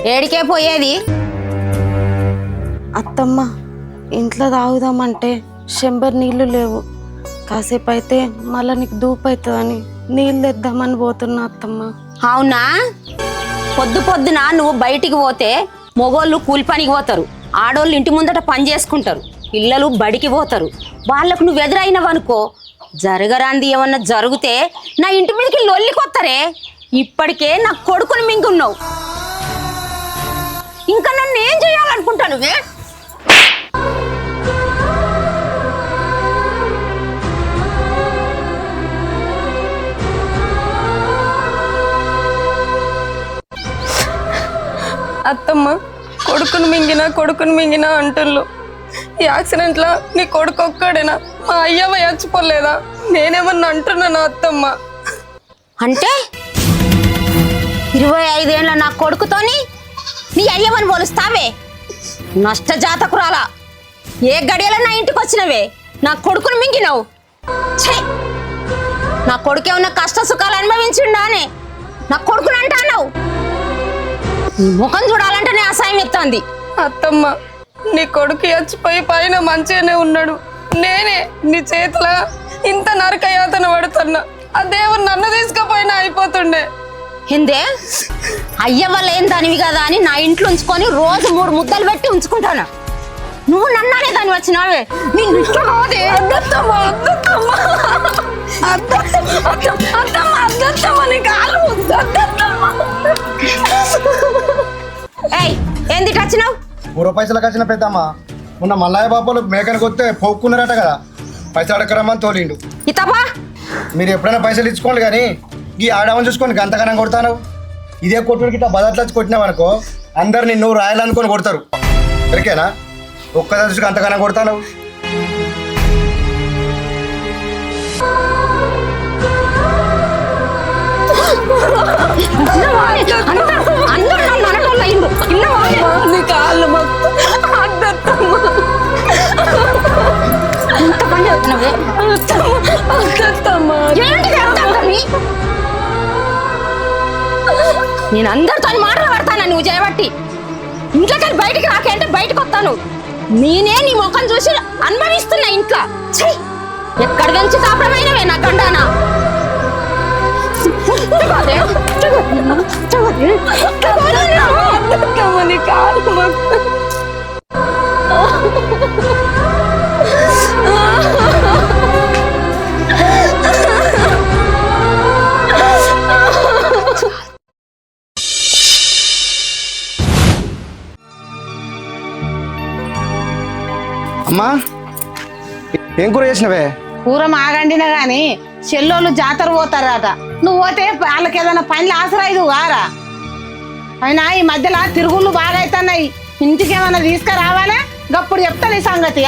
ఏడికే పోయేది? అత్తమ్మ ఇంట్లో తాగుదామంటే చెంబర్ నీళ్లు లేవు. కాసేపు అయితే మళ్ళీ నీకు దూపు అవుతుందని నీళ్ళు తెద్దామని పోతున్నా అత్తమ్మ. అవునా? పొద్దు పొద్దున నువ్వు బయటికి పోతే మొగోళ్ళు కూలి పనికి పోతారు, ఆడోళ్ళు ఇంటి ముందట పని చేసుకుంటారు, పిల్లలు బడికి పోతారు. వాళ్ళకు నువ్వు ఎదురైనవనుకో, జరగరాంది ఏమన్నా జరిగితే నా ఇంటి మీదకి లొల్లికొత్తరే. ఇప్పటికే నా కొడుకుని మింగున్నావు, ఇంకా నన్ను ఏం చేయాలనుకుంటాను? అత్తమ్మ కొడుకుని మింగినా అంటుళ్ళు. ఈ యాక్సిడెంట్లో నీ కొడుకు ఒక్కడేనా? మా అయ్యవ చచ్చిపోలేదా? నేనేమన్నా అంటున్నాను అత్తమ్మ. అంటే 25 ఏళ్ళ నా కొడుకుతోని నీ అయ్యమని పోలుస్తావే? నష్ట జాతకురాలా, ఏ గడియలో నా ఇంటికి వచ్చినవే నా కొడుకుని మింగినావు. ఛే, నా కొడుకు ఏమన్నా కష్ట సుఖాలు అనుభవించిండానే నా కొడుకుని అంటావు? నీ ముఖం చూడాలంటేనే అసహ్యం ఎత్తంది. అత్తమ్మ నీ కొడుకు చచ్చిపోయి పైన మంచిగానే ఉన్నాడు. నేనే నీ చేతుల ఇంత నరకయాతన పడుతున్నా. ఆ దేవుడు నన్ను తీసుకుపోయినా అయిపోతుండే. హిందే అయ్యవ్వ లేని దానివి కదా అని నా ఇంట్లో ఉంచుకొని రోజు 3 ముద్దలు పెట్టి ఉంచుకుంటాను. నువ్వు నన్నానే దాన్ని వచ్చినావే. ఏంది వచ్చినావు? 2 పైసలకు వచ్చిన పెద్దమ్మ. మొన్న మల్లయ్య బాబులు మేకనికి వస్తే పోక్కున్నారట కదా, పైసలు అడగరమ్మని తోలిండు. ఇతపా మీరు ఎప్పుడైనా పైసలు ఇచ్చుకోండి కానీ ఈ ఆడమని చూసుకొని గంతగానం కొడతాను. ఇదే కొట్టుడికి ఇట్లా బదట్లచ్చి కొట్టినావనుకో అందరు నిన్ను రాయాలనుకొని కొడతారు. ఎరికేనా? ఒక్క దృష్టికి అంతగానం కొడతాను. నేను అందరితో మాటలు పడతాను నువ్వు చేయబట్టి. ఇంట్లోకి బయటికి రాకంటే బయటకు వస్తాను. నేనే నీ ముఖం చూసి అనుభవిస్తున్నా ఇంట్లో. ఎక్కడ నుంచి కాపురమైనవే నా గండానా? అమ్మా ఏం కూర చేసినవే? కూర మాగండినా గాని చెల్లోళ్ళు జాతర పోతారట. నువ్వు పోతే వాళ్ళకి ఏదైనా పనులు ఆసరాయిదు కారా? అయినా ఈ మధ్యలో తిరుగుళ్ళు బాగా అవుతున్నాయి. ఇంటికి ఏమైనా తీసుకురావాలా? గప్పుడు చెప్తాను ఈ సంగతి.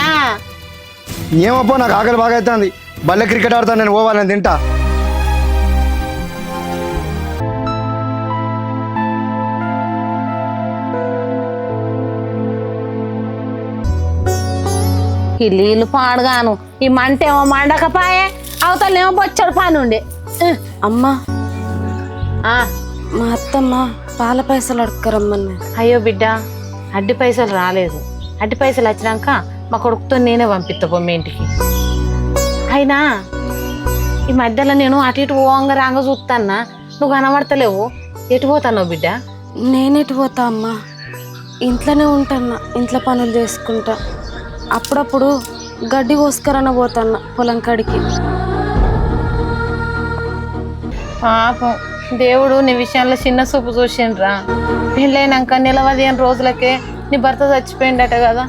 ఏమబ్బో నాకు ఆకలి బాగా అవుతుంది. బల్లె క్రికెట్ ఆడతాను, నేను పోవాలని తింటా. ఈ నీళ్ళు పాడుగాను, ఈ మంట ఏమో మండకపాయే, అవతలేమో బొచ్చడు పని ఉండే. అమ్మా మా అత్తమ్మ పాల పైసలు అడగరమ్మని. అయ్యో బిడ్డ, అడ్డి పైసలు రాలేదు. అడ్డి పైసలు వచ్చినాక మా కొడుకుతో నేనే పంపిస్తా మీ ఇంటికి. అయినా ఈ మధ్యలో నేను అటు ఇటు ఓంగ రాంగ చూస్తాన్నా, నువ్వు కనబడతలేవు. ఎటు పోతావు బిడ్డ? నేనెటు పోతా అమ్మా? ఇంట్లోనే ఉంటాన్నా, ఇంట్లో పనులు చేసుకుంటా. అప్పుడప్పుడు గడ్డి కోసుకరన్న పోతాన్నా పొలం కాడికి. పాపం దేవుడు నీ విషయంలో చిన్న చూపు చూసిండ్రా. పెళ్ళైనాక 15 రోజులకే నీ భర్త చచ్చిపోయిందట కదా.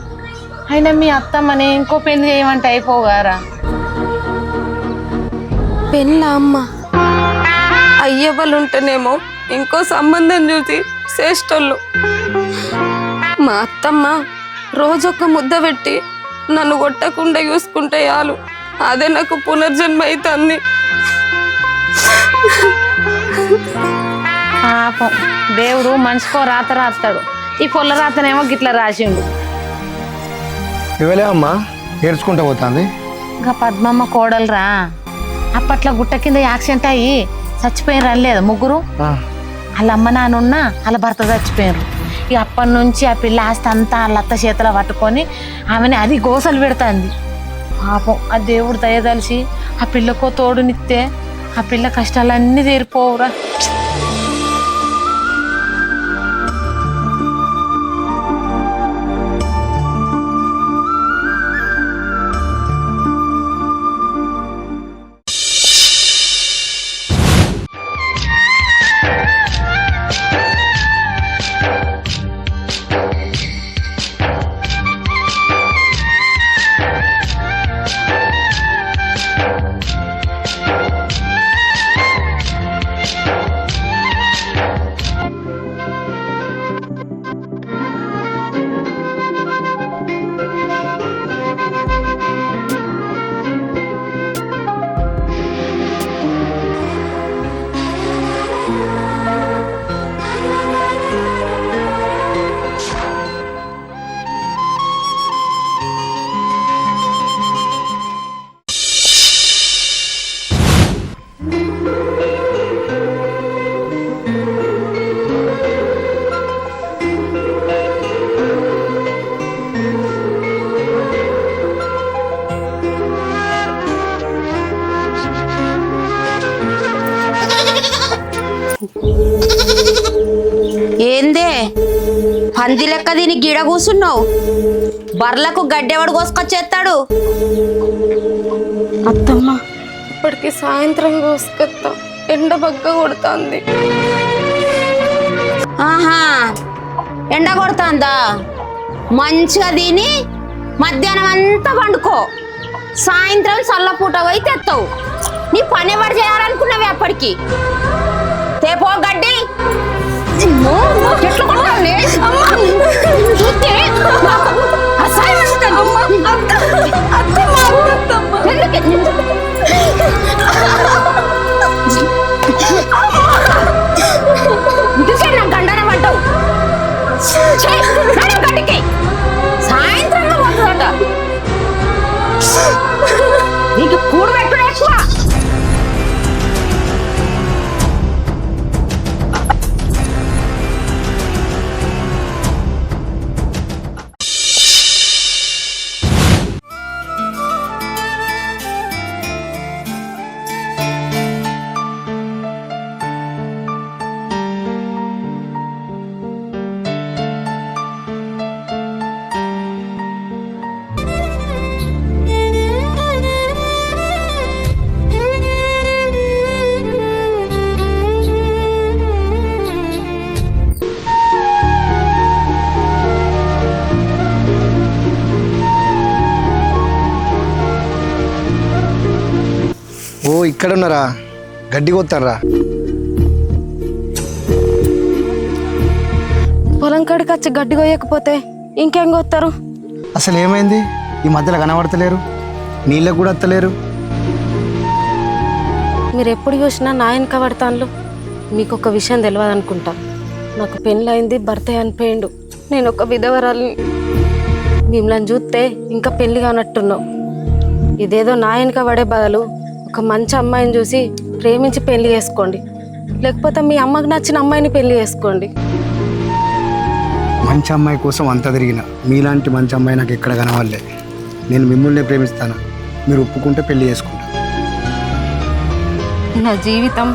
అయినా మీ అత్తమ్మని ఇంకో పెళ్లి చేయమంటే అయిపోగారా? పెళ్ళా అమ్మ? అయ్యవ్వలు ఉంటేనేమో ఇంకో సంబంధం చూసి చేష్టోళ్ళు. మా అత్తమ్మ రోజొక్క ముద్ద పెట్టి నన్ను కొట్టకుండా చూసుకుంటే చాలు, అదే నాకు పునర్జన్మ అవుతుంది. పాపం దేవుడు మనిషికో రాత రాస్తాడు. ఈ పొల్ల రాతనేమో గిట్లా రాసిండు. ఇవలే అమ్మా ఏడ్చుకుంటూ పోతుంది. ఇంకా పద్మమ్మ కోడలురా. అప్పట్లో గుట్ట కింద యాక్సిడెంట్ అయ్యి చచ్చిపోయిన రనలేదు ముగ్గురు. వాళ్ళ అమ్మ నాన్న వాళ్ళ భర్త చచ్చిపోయారు. ఇక అప్పటి నుంచి ఆ పిల్ల ఆస్తి అంతా వాళ్ళ అత్త చేతిలో పట్టుకొని ఆమెని అది గోసలు పెడుతుంది. పాపం ఆ దేవుడు దయదలిచి ఆ పిల్లకో తోడునిస్తే ఆ పిల్ల కష్టాలన్నీ తీరిపోవురా. ఏందే పంది లెక్క దీని గిడ కూసున్నావు? బర్లకు గడ్డెవడు కోసుకొచ్చేస్తాడు? అత్తమ్మ ఇప్పటికి సాయంత్రం కోసుకొస్తా, ఎండ బగ్గ కొడుతుంది. ఆహా, ఎండ కొడుతుందా? మంచిగా దీని మధ్యాహ్నం అంతా పండుకో, సాయంత్రం చల్లపూట పోయి తెస్తావు. నీ పని ఎవరు చేయాలనుకున్నావే అప్పటికి? తేపో గడ్డి. ఎట్లా కొట్టాలి? చూస్తే అసహ్యం వేస్తుంది. ఇందుకే నా గండన పడ్డావు. గడ్డికి సాయంత్రంలో పోతుందట. నీకు కూడు పెట్టుడే ఎక్కువ. ఓ ఇక్కడ ఉన్నారా? గడ్డి కొత్తారా? పొలం కాడికి వచ్చి గడ్డి కొయ్యకపోతే ఇంకేం కొత్తారు? అసలు ఏమైంది? ఈ మధ్యలో కనబడతలేరు, నీళ్ళకు కూడా వస్తలేరు. మీరు ఎప్పుడు చూసినా నా వెనక పడతాను. మీకు ఒక విషయం తెలియదు అనుకుంటా. నాకు పెళ్ళయింది, భర్త చనిపోయిండు. నేను ఒక విధవరాల్ని. మిమ్మల్ని చూస్తే ఇంకా పెళ్లి కానట్టున్నావు. ఇదేదో నా వెనక పడే బదులు ఒక మంచి అమ్మాయిని చూసి ప్రేమించి పెళ్లి చేసుకోండి, లేకపోతే మీ అమ్మకి నచ్చిన అమ్మాయిని పెళ్లి చేసుకోండి. మంచి అమ్మాయి కోసం అంతా తిరిగిన, మీలాంటి మంచి అమ్మాయి నాకు ఎక్కడ కనవాలే. నేను మిమ్మల్ని ప్రేమిస్తాను, మీరు ఒప్పుకుంటే పెళ్లి చేసుకుంటా. నా జీవితం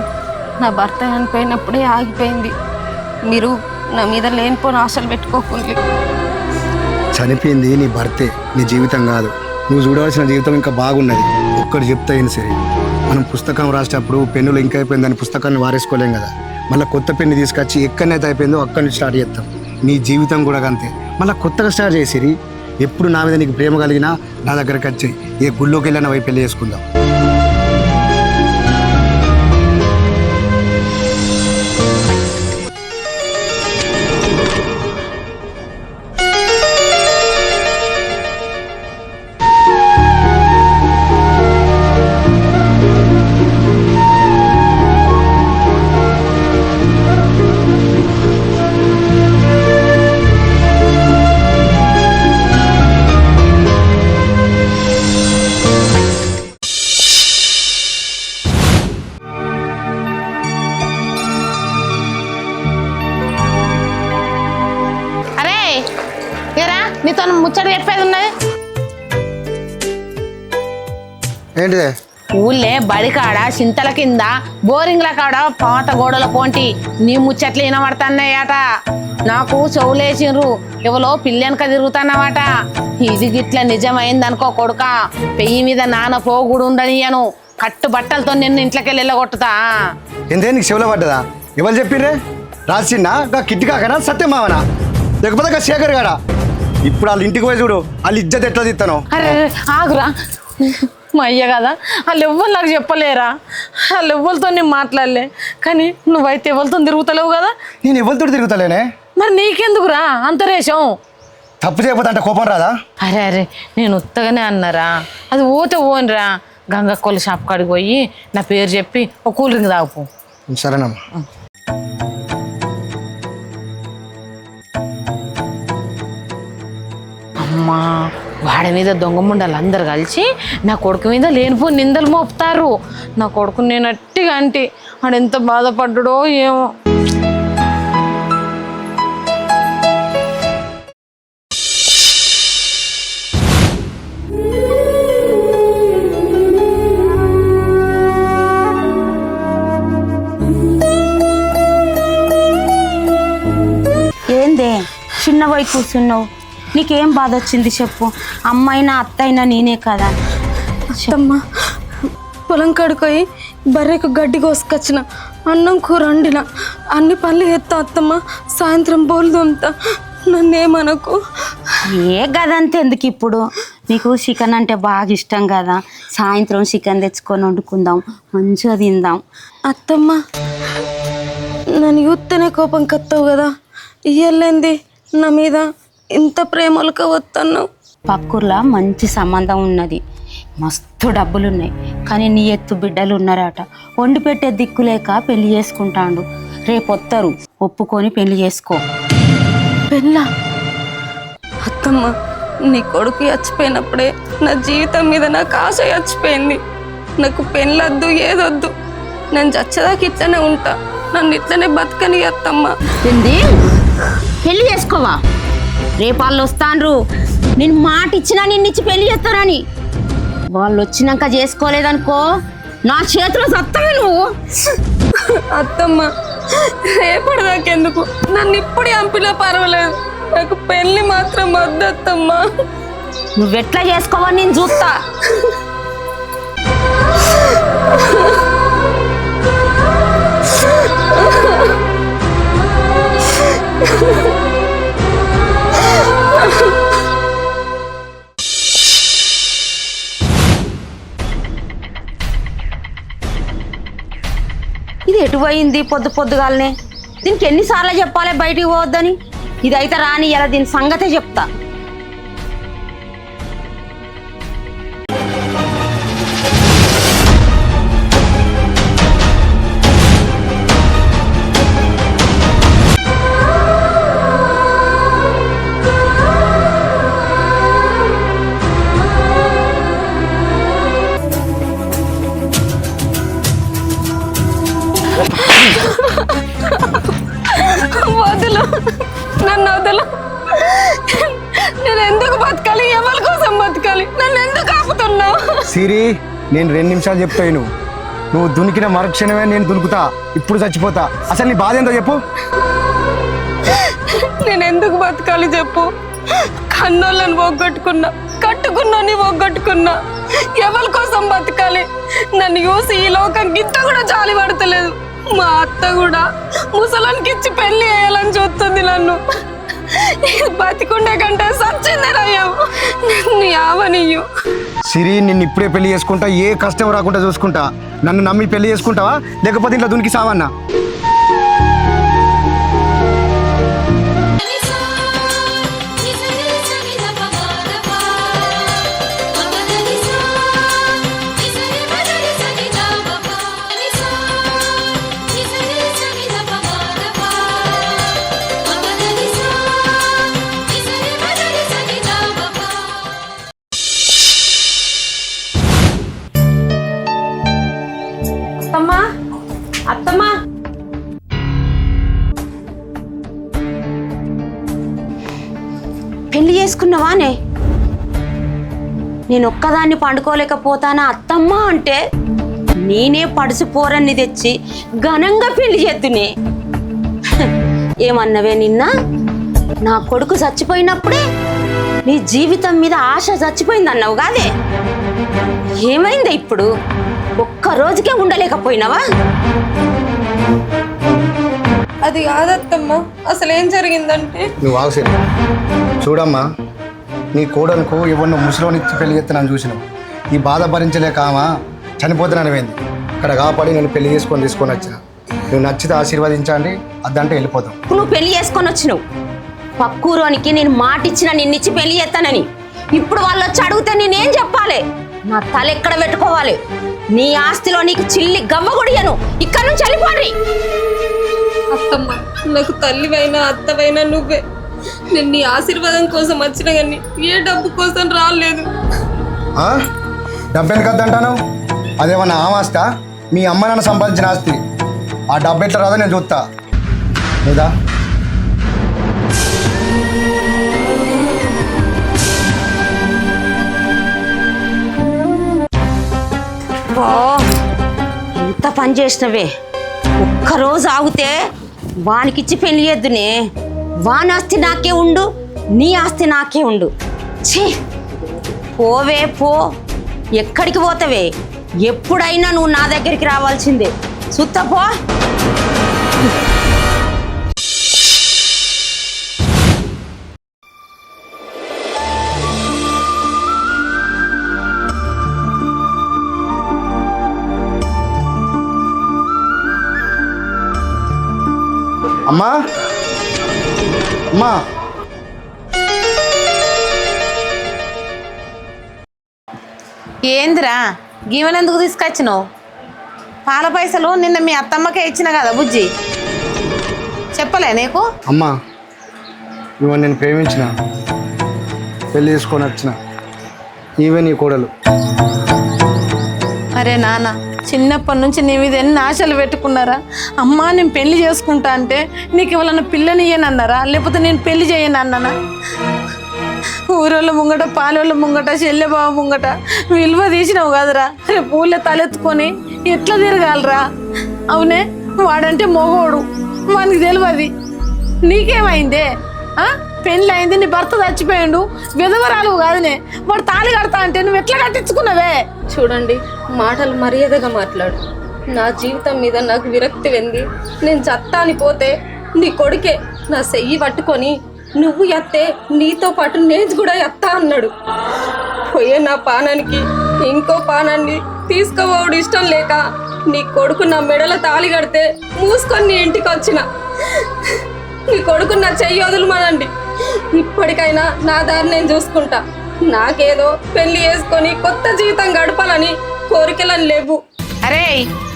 నా భర్త చనిపోయినప్పుడే ఆగిపోయింది. మీరు నా మీద లేనిపోని ఆశలు పెట్టుకోకుండా. చనిపోయింది నీ భర్తే, నీ జీవితం కాదు. నువ్వు చూడవలసిన జీవితం ఇంకా బాగున్నది. ఒక్కటి చెప్తా అయినా సరే, మనం పుస్తకం రాసేటప్పుడు పెన్నులు ఇంకా అయిపోయిందని పుస్తకాన్ని వారేసుకోలేం కదా. మళ్ళీ కొత్త పెన్ను తీసుకొచ్చి ఎక్కడనైతే అయిపోయిందో అక్కడి నుంచి స్టార్ట్ చేస్తాం. నీ జీవితం కూడా అంతే, మళ్ళీ కొత్తగా స్టార్ట్ చేసిరి. ఎప్పుడు నా మీద నీకు ప్రేమ కలిగినా నా దగ్గరకు వచ్చి ఏ గుళ్ళోకి వెళ్ళినా పోయి పెళ్లి చేసుకుందాం. నీతో ముచ్చట చెప్పేది ఉన్నది. ఏంటిదే? ఊళ్ళే బడి కాడ చింతల కింద బోరింగ్ల కాడ పాత గోడల పోంటి నీ ముచ్చట్లు వినబడుతున్నాయట. నాకు చెవులేసిండ్రు, ఎవలో పిల్లెనక తిరుగుతున్నావట. ఇది గిట్ల నిజమైందనుకో కొడుక, పెయ్యి మీద నాన్న పోగుడు ఉండనియను. కట్టు బట్టలతో నిన్ను ఇంట్లోకెళ్ళి వెళ్ళగొట్టుతా. ఎంతే నీకు చెవులో పడ్డదా? ఎవరు చెప్పిండ్రే? రాసిన్నా గా కిట్టి కాకనా సత్యమావనా లేకపోతే గా శేఖర్ గాడా? ఇప్పుడు వాళ్ళ ఇంటికి పోయి చూడు, వాళ్ళు ఇజ్జత్ ఎట్లా తీస్తాను. అరే ఆగురా, మా అయ్య కదా, వాళ్ళు ఎవ్వరు నాకు చెప్పలేరా? వాళ్ళు ఎవ్వరితో నేను మాట్లాడలే. కానీ నువ్వైతే ఎవరితో తిరుగుతలేవు కదా. నేను ఎవరితో తిరుగుతలేనే. మరి నీకెందుకురా అంతరేషం? తప్పు చేయకపోతే అంటే కోపం రాదా? అరే అరే, నేను ఉత్తగానే అన్నారా, అది ఓతే ఓన్రా. గంగక్కోళ్ళ షాప్ కాడికి పోయి నా పేరు చెప్పి ఒక కూల్ డ్రింక్ తాగుపో. సరేనమ్మా. అమ్మా, వాడి మీద దొంగ ముండాలు అందరు కలిసి నా కొడుకు మీద లేనిపో నిందలు మోపుతారు. నా కొడుకు నేను అట్టిగా అంటే ఆడెంత బాధపడ్డాడో ఏమో. ఏందే చిన్న పోయి కూర్చున్నావు? నీకేం బాధ వచ్చింది చెప్పు. అమ్మైనా అత్తైనా నేనే కదా. అత్తమ్మ, పొలం కడుకోయి బర్రెకు గడ్డి కోసుకొచ్చిన, అన్నం కూర వండిన, అన్ని పనులు ఎత్తా అత్తమ్మ. సాయంత్రం బోలు తోముతా, నన్నేమనకు. ఏ గదంతే ఎందుకు ఇప్పుడు? నీకు చికెన్ అంటే బాగా ఇష్టం కదా, సాయంత్రం చికెన్ తెచ్చుకొని వండుకుందాం, మంచిగా తిందాం. అత్తమ్మ, నన్ను యూత్తనే కోపం కత్తావు కదా, ఇయ్యలేంది నా మీద ఇంత ప్రేమలుగా వస్తున్నావు? పక్కూర్లో మంచి సంబంధం ఉన్నది, మస్తు డబ్బులున్నాయి. కానీ నీ ఎత్తు బిడ్డలు ఉన్నారట. వండి పెట్టే దిక్కు లేక పెళ్లి చేసుకుంటాడు. రేపు వస్తారు, ఒప్పుకొని పెళ్లి చేసుకో. పెళ్ళా? అత్తమ్మ, నీ కొడుకు చచ్చిపోయినప్పుడే నా జీవితం మీద నాకు ఆశ చచ్చిపోయింది. నాకు పెళ్ళొద్దు, ఏదొద్దు. నేను చచ్చేదాకా ఇట్లనే ఉంటా. నన్ను ఇట్లనే బతకని అత్తమ్మ. ఏంది? పెళ్లి చేసుకోవా? రేపు వాళ్ళు వస్తాన్రు, నేను మాట ఇచ్చినా నిన్నిచ్చి పెళ్లి చేస్తానని. వాళ్ళు వచ్చినాక చేసుకోలేదనుకో, నా చేతిలో సత్తవే నువ్వు. అత్తమ్మ, రేపటిదాకెందుకు? నన్ను ఇప్పుడు చంపినా పర్వాలేదు, నాకు పెళ్లి మాత్రం వద్దత్తమ్మ. నువ్వెట్లా చేసుకోవని నేను చూస్తా. ఇది ఎటు పోయింది పొద్దుగాలనే? దీనికి ఎన్నిసార్లు చెప్పాలి బయటికి పోవద్దని? ఇదైతే రాని, ఇలా దీని సంగతే చెప్తా. వదులు, నన్ను వదులు. నేను ఎందుకు బతకాలి? ఎవరి కోసం బతకాలి? నన్ను ఎందుకు ఆపుతున్నావు? సిరి, నేను 2 నిమిషాలు చెప్తాను. నువ్వు దునికిన మరుక్షణమే నేను దునుకుతా. ఇప్పుడు చచ్చిపోతా. అసలు నీ బాధ ఏందో చెప్పు. నేను ఎందుకు బతకాలి చెప్పు? కన్నోళ్ళని పోగొట్టుకున్నా, కట్టుకున్నోని పోగొట్టుకున్నా. ఎవరి కోసం బతకాలి? నన్ను చూసి ఈ లోకం గిత్త కూడా జాలి పడతలేదు. మా అత్త కూడా ముసలానికి ఇచ్చి పెళ్లి చేయాలని చూస్తుంది నన్ను. బతికుండే కంటే సచ్చిందే రయ్యం. నీ ఆవనియ్యు. సిరి, నిన్ను ఇప్పుడే పెళ్లి చేసుకుంటా, ఏ కష్టం రాకుండా చూసుకుంటా. నన్ను నమ్మి పెళ్లి చేసుకుంటావా, లేకపోతే ఇంట్లో దునికి సావన్నా? అత్తమ్మా, అత్తమ్మా, చేసుకున్నావానే? నేను ఒక్కదాన్ని పండుకోలేకపోతానా అత్తమ్మ అంటే నేనే పడుసు పోరన్ని తెచ్చి ఘనంగా పెళ్లి చేద్దునే. ఏమన్నవే నిన్న? నా కొడుకు చచ్చిపోయినప్పుడే నీ జీవితం మీద ఆశ చచ్చిపోయింది అన్నావు కాదే? ఏమైంది ఇప్పుడు? ఒక్క రోజుకే ఉండలేకపోయినావా? అది కాదత్తమ్మ, అసలు ఏం జరిగిందంటే నువ్వు ఆగుసేది చూడమ్మా, నీ కోడలకు ఎవరినో ముసలోనిచ్చి పెళ్లి చేస్తున్నాను చూసినావు. ఈ బాధ భరించలేక ఆమె చనిపోతున్నానవేంది. ఇక్కడ కాపాడి నేను పెళ్లి చేసుకొని తీసుకొని వచ్చిన. నువ్వు నచ్చితే ఆశీర్వదించండి, అద్దంటే వెళ్ళిపోతాం. నువ్వు పెళ్లి చేసుకొని వచ్చినావు. పక్కూరోనికి నేను మాట ఇచ్చిన నిన్నిచ్చి పెళ్లి చేస్తానని. ఇప్పుడు వాళ్ళు వచ్చి అడిగితే నేనేం చెప్పాలి? నా తల ఎక్కడ పెట్టుకోవాలి? నీ ఆస్తిలో నీకు చిల్లి గవ్వ కొడియను. ఇక్కడ నుంచి వెళ్ళిపోండి. అత్తమ్మ, నాకు తల్లివైనా అత్తవైనా నువ్వే. నేను నీ ఆశీర్వాదం కోసం వచ్చిన కానీ ఏ డబ్బు కోసం రాలేదు. డబ్బు ఎందుకు వద్దంటాను? అదేమన్నా ఆస్తా? మీ అమ్మ నాన్న సంపాదించిన ఆస్తి. ఆ డబ్బు ఎట్లా రాదో నేను చూస్తా. లేదా ఎంత పని చేసినవే. ఒక్కరోజు ఆగితే వానికిచ్చి పెళ్లి చేద్దునే. వాని ఆస్తి నాకే ఉండు, నీ ఆస్తి నాకే ఉండు. ఛీ, పోవే పో. ఎక్కడికి పోతావే? ఎప్పుడైనా నువ్వు నా దగ్గరికి రావాల్సిందే. సుత్త పో. అమ్మా, అమ్మా, ఏందిరా గీవెనెందుకు తీసుకొచ్చినావు? పాల పైసలు నిన్న మీ అత్తమ్మకే ఇచ్చిన కదా బుజ్జి, చెప్పలే నీకు? అమ్మా, ఇవన్నీ నేను ప్రేమించిన, పెళ్లి చేసుకొని వచ్చిన. ఈవే నీ కోడలు. అరే నాన్న, చిన్నప్పటి నుంచి నీ మీద ఎన్ని ఆశలు పెట్టుకున్నారా? అమ్మా నేను పెళ్లి చేసుకుంటా అంటే నీకు ఎవరన్నా పిల్లనియ్యనన్నారా, లేకపోతే నేను పెళ్లి చేయను అన్నానా? ఊరోళ్ళ ముంగట, పాలోళ్ళ ముంగట, చెల్లెబాబు ముంగట విలువ తీసినావు కదరా. రేపు ఊళ్ళో తలెత్తుకొని ఎట్లా తిరగాలరా? అవునే, వాడంటే మొగోడు, మనకి తెలియదు. నీకేమైందే? పెళ్ళి అయింది, నీ భర్త చచ్చిపోయాడు, విధవరాలు కాదునే. వాడు తాళి కడతా అంటే నువ్వు ఎట్లా కట్టించుకున్నావే? చూడండి, మాటలు మర్యాదగా మాట్లాడు. నా జీవితం మీద నాకు విరక్తి వెంది. నేను చత్తాని పోతే నీ కొడుకే నా చెయ్యి పట్టుకొని నువ్వు ఎత్తే నీతో పాటు నేను కూడా ఎత్తా అన్నాడు. పోయే నా పానానికి ఇంకో పానాన్ని తీసుకోవడం ఇష్టం లేక నీ కొడుకు నా మెడల తాళి కడితే మూసుకొని నీ ఇంటికి వచ్చిన. నీ కొడుకు నా చెయ్యి వదులుమనండి. ఇప్పటికైనా నా దారి నేను చూసుకుంటా. నాకేదో పెళ్లి చేసుకొని కొత్త జీవితం గడపాలని కోరికలని లేవు. అరే,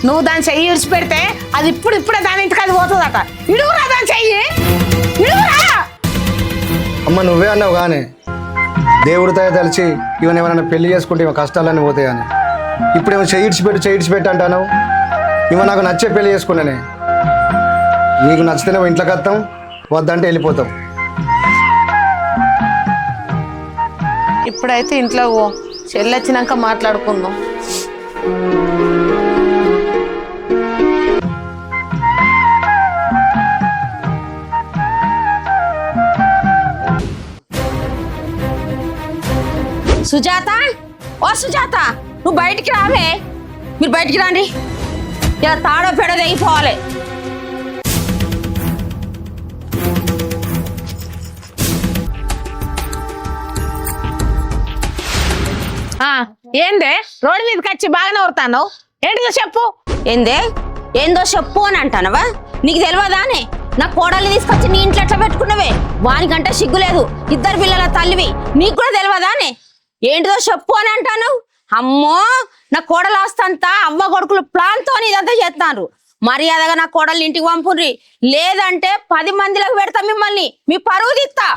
నువ్వు దాని చెయ్యి విడిచిపెడితే అది ఇప్పుడే దాని ఇంటికి అది పోతుందట. ఇడుగురా దాని చెయ్యి, ఇడుగురా. అమ్మ, నువ్వే అన్నావు కానీ దేవుడితో తెలిసి ఇవన్నీ ఏమైనా పెళ్లి చేసుకుంటే ఇవ కష్టాలన్నీ పోతాయని. ఇప్పుడేమో చేయిడ్చిపెట్టు అంటాను. ఇవ నాకు నచ్చే పెళ్లి చేసుకున్నానే. నీకు నచ్చితేనే ఇంట్లోకి వస్తాం, వద్దంటే వెళ్ళిపోతాం. ఇప్పుడైతే ఇంట్లో ఓ చెల్లొచ్చినాక మాట్లాడుకుందాం. సుజాత, ఓ సుజాత, నువ్వు బయటికి రావే. మీరు బయటికి రండి. ఇలా తాడో పెడో తెగిపోవాలి. ఏందే రోడ్డు మీదకి వచ్చి బాగానే వస్తాను? ఏంటిదో చెప్పు. ఏందో చెప్పు అని అంటానవా? నీకు తెలియదానే? నా కోడల్ని తీసుకొచ్చి నీ ఇంట్లో ఎట్లా పెట్టుకున్నవే? వానికంటే సిగ్గులేదు. 2 పిల్లల తల్లివి, నీకు కూడా తెలియదానే? ఏంటిదో చెప్పు అని అంటాను. అమ్మో, నా కోడలు ఆస్తంతా అవ్వ కొడుకులు ప్లాన్తో ఇదంతా చేస్తాను. మర్యాదగా నా కోడల్ని ఇంటికి పంపుర్రి, లేదంటే 10 మందిలకు పెడతా మిమ్మల్ని. మీ పరువు తీస్తా.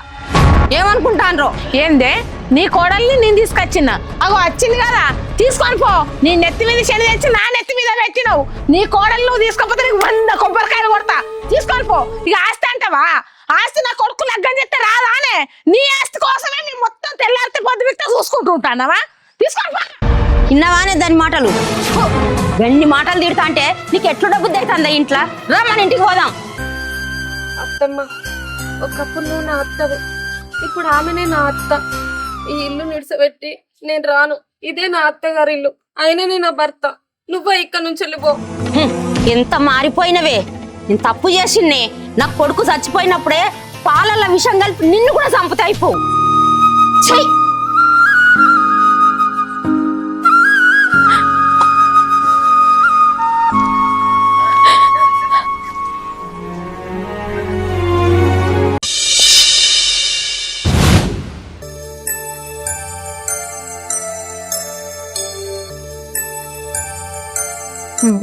ఏమనుకుంటాన్రో? ఏందే నీ కోడల్ని నేను తీసుకొచ్చిన? అగో వచ్చింది కదా, తీసుకొని పో. నీ నెత్తి మీద శని తెచ్చి నా నెత్తి మీద పెట్టినావు. నీ కోడలు నువ్వు తీసుకోకపోతే నీకు 100 కొబ్బరికాయలు కొడతా. తీసుకొని పో. ఇక ఆస్తి అంటే అంటావా? ఆస్తి నా కొడుకు లగ్గం చెప్తే రాదానే? నీ ఆస్తి కోసమే మేము మొత్తం తెల్లారితే పొద్దు విక్త చూసుకుంటూ ఉంటానవా? తీసుకోండి. విన్నావానే దాని మాటలు? ఫు, ఎన్ని మాటలు తిడతా అంటే నీకు ఎట్లు డబ్బు తెగుతుందా ఇంట్లో? రా మన ఇంటికి పోదాం. అత్తమ్మ, ఒకప్పుడు నువ్వు నా అత్తవి, ఇప్పుడు ఆమెనే నా అత్త. ఈ ఇల్లు నిడిసబెట్టి నేను రాను. ఇదే నా అత్తగారి ఇల్లు, ఆయననే నా భర్త. నువ్వే ఇక్కడ నుంచి వెళ్ళిపో. ఎంత మారిపోయినవే. నేను తప్పు చేసిందే. నా కొడుకు చచ్చిపోయినప్పుడే పాలల్లో విషం కలిపి నిన్ను కూడా చంపుతా అయిపోవు. చెయ్.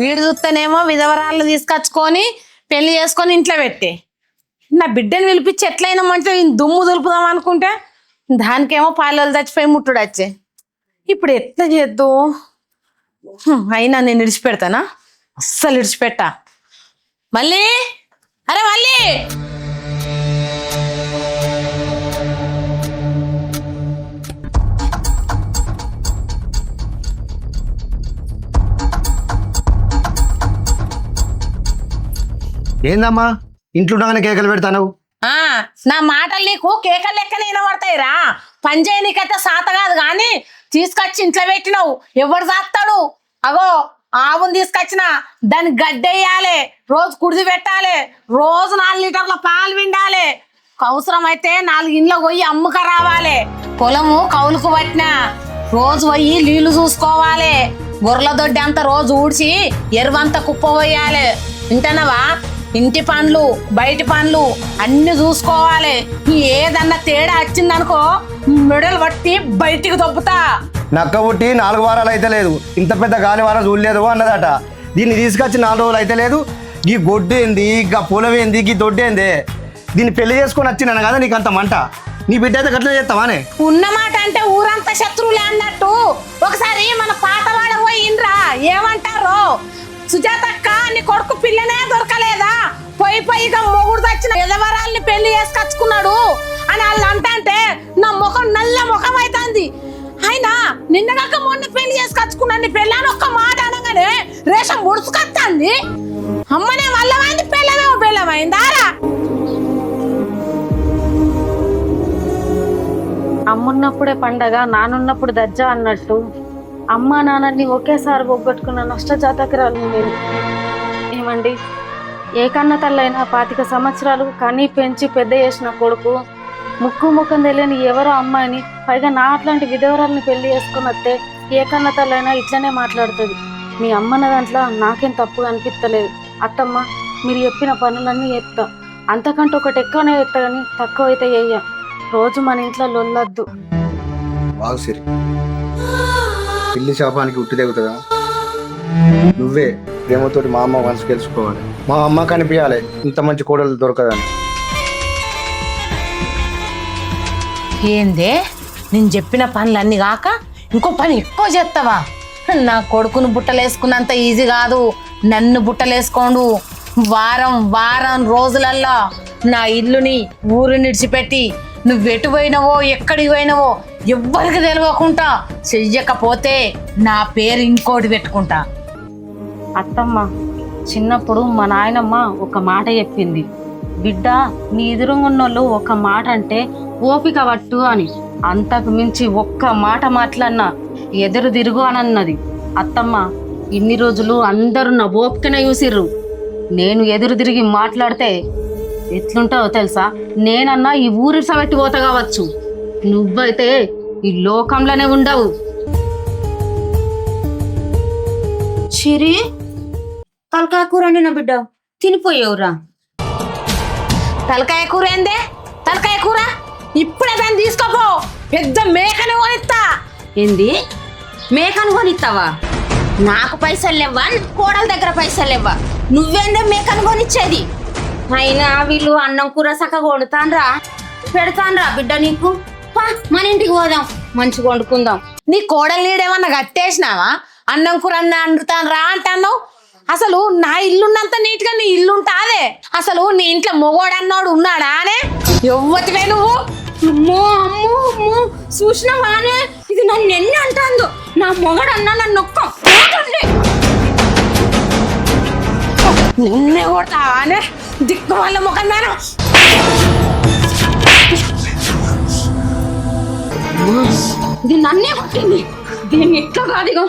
వీడు చూస్తేనేమో విధవరాళ్ళు తీసుకొచ్చుకొని పెళ్లి చేసుకొని ఇంట్లో పెట్టి నా బిడ్డను పిలిపించి ఎట్లయినా మంచిగా దుమ్ము దులుపుదాం అనుకుంటే దానికేమో పాలలు చచ్చిపోయి ముట్టుడు వచ్చే. ఇప్పుడు ఎట్లా చేద్దు? అయినా నేను విడిచిపెడతానా? అస్సలు విడిచిపెట్టా. మళ్ళీ అరే మళ్ళీ ఏందమ్మా ఇంట్లో ఉండగానే కేకలు పెడతావు? నా మాటలు నీకు కేకలు లెక్కన వినబడతాయిరా. పని చేయనీకైతే సాత కాదు కానీ తీసుకొచ్చి ఇంట్లో పెట్టినావు. ఎవడు చేస్తాడు? అగో ఆవును తీసుకొచ్చిన దాన్ని గడ్డెయ్యాలి, రోజు కుడిది పెట్టాలి, రోజు 4 లీటర్ల పాలు విండాలి, అవసరం అయితే 4 ఇండ్ల పోయి అమ్ముక రావాలి, పొలము కౌలుకు పట్టినా రోజు పోయి నీళ్లు చూసుకోవాలి, గొర్రెల దొడ్డి అంతా రోజు ఊడ్చి ఎరువంతా కుప్ప పోయాలి. వింటనవా? ఇంటి పనులు బయటి పనులు అన్ని చూసుకోవాలి. ఏదన్నా తేడా వచ్చిందనుకో మెడలు పట్టి బయటికి దొబ్బుతా. నక్క పుట్టి 4 వారాలు అయితే లేదు, ఇంత పెద్ద గాలి వారం చూడలేదు అన్నదట. దీన్ని తీసుకొచ్చి 4 రోజులు అయితే లేదు. ఈ గొడ్డు ఏంది, ఇక పొలం ఏంది, ఈ దొడ్డేంది? దీన్ని పెళ్లి చేసుకొని వచ్చినాను కదా నీకు అంత మంట. నీ బిడ్డ అయితే గట్ల చేస్తావానే? ఉన్నమాట అంటే ఊరంతా శత్రువులే అన్నట్టు. ఒకసారి మన పాతవాడ పోయిండ్రా ఏమంటారో? సుజాతక్క నీ కొడుకు పిల్లనే దొరకలేదా? పొయ్యిగా మొగుడు తెచ్చిన ఎదవరాల్ని పెళ్లి చేసుకొచ్చుకున్నాడు అని వాళ్ళు అంటే నా ముఖం నల్ల ముఖం అవుతుంది. అయినా నిన్నగాక మొన్న పెళ్లి చేసుకొచ్చుకున్నాను పెళ్ళాని ఒక్క మాట అనగానే రేషం ముడుచుకొస్తుంది. అమ్మనే వల్లమైంది, పెళ్ళమేమో పెళ్ళమైందారా? అమ్మున్నప్పుడే పండగ, నానున్నప్పుడు దజ్జా అన్నట్టు అమ్మ నాన్నని ఒకేసారి పోగొట్టుకున్న నష్టజాతకురాలు నేను. ఏమండి, ఏ కన్న తల్లైనా 25 సంవత్సరాలు కనీ పెంచి పెద్ద చేసిన కొడుకు ముక్కు ముఖం తెలియని ఎవరో అమ్మాయిని, పైగా నా అట్లాంటి విధవరాలని పెళ్లి చేసుకుని వస్తే ఏ కన్న తల్లైనా ఇట్లనే మాట్లాడుతుంది. మీ అమ్మన్న దాంట్లో నాకేం తప్పుగా అనిపిస్తలేదు. అత్తమ్మ, మీరు చెప్పిన పనులన్నీ చేస్తా, అంతకంటే ఒకటి ఎక్కువనే చేస్తా కానీ తక్కువ అయితే చెయ్య. రోజు మన ఇంట్లో లొల్లొద్దు. వాగు సిరి, పిల్లి శాపానికి ఉట్టి తెగుతుందా? నువ్వే ప్రేమతోటి మా అమ్మ మనసు తెలుసుకోవాలి. మా అమ్మ కనిపించాలి ఇంత మంచి కోడలు దొరకదని. ఏందే నేను చెప్పిన పనులన్నీ కాక ఇంకో పని ఎక్కువ చేస్తావా? నా కొడుకును బుట్టలేసుకున్నంత ఈజీ కాదు, నన్ను బుట్టలేసుకోండు. వారం రోజులల్లో నా ఇల్లుని ఊరు నిడిచిపెట్టి నువ్వెటు పోయినవో ఎక్కడికి పోయినవో ఎవ్వరికి తెలియకుండా చెయ్యకపోతే నా పేరు ఇంకోటి పెట్టుకుంటా. అత్తమ్మ, చిన్నప్పుడు మా నాయనమ్మ ఒక మాట చెప్పింది, బిడ్డ నీ ఎదురుగున్నోళ్ళు ఒక మాట అంటే ఓపిక పట్టు అని. అంతకు మించి ఒక్క మాట మాట్లాడినా ఎదురు తిరుగు అని అన్నది. అత్తమ్మ, ఇన్ని రోజులు అందరూ నా ఓపికనే చూసిర్రు. నేను ఎదురు తిరిగి మాట్లాడితే ఎట్లుంటావో తెలుసా? నేనన్నా ఈ ఊరి సబెట్టి పోతా కావచ్చు, నువ్వైతే ఈ లోకంలోనే ఉండవు. చిరి తలకాయ కూర అండి నా బిడ్డ, తినిపోయేవురా. తలకాయ కూర ఏందే? తలకాయ కూర ఇప్పుడే దాన్ని తీసుకోపో, పెద్ద మేకని కొనిస్తా. ఏంది? మేకను కొనిస్తావా? నాకు పైసలు లేవా? కోడల దగ్గర పైసలు లేవా? నువ్వేందే మేకను కొనిచ్చేది? అయినా వీళ్ళు అన్నం కూర సక్క వండుతాన్రా, పెడతాన్రా బిడ్డ నీకు. పా మన ఇంటికి పోదాం, మంచిగా వండుకుందాం. నీ కోడలు నీడేమన్నా కట్టేసినావా? అన్నం కూర అన్న వండుతాను రా అంటాను. అసలు నా ఇల్లున్నంత నీట్ గా నీ ఇల్లు ఉంటాదే. అసలు నీ ఇంట్లో మొగోడన్నోడు ఉన్నాడా అనే ఎవ్వతివే నువ్వు? అమ్మో అమ్మో అమ్మో చూసినవానే ఇది నన్ను ఎన్ని అంటాందో. నా మొగడన్నా నన్ను ఒక్క నిన్నే కొడతావానే దిక్కు వాళ్ళ ముఖందాను. ఇది నన్నే కొట్టింది. దీన్ని ఎట్లా కాదుగా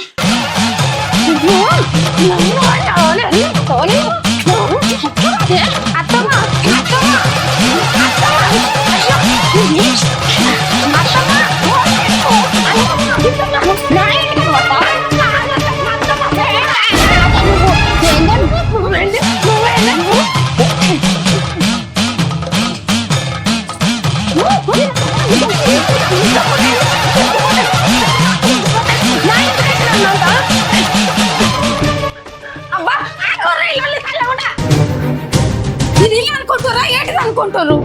ఇది ఇల్లు అనుకుంటారా ఏంటిది అనుకుంటారు?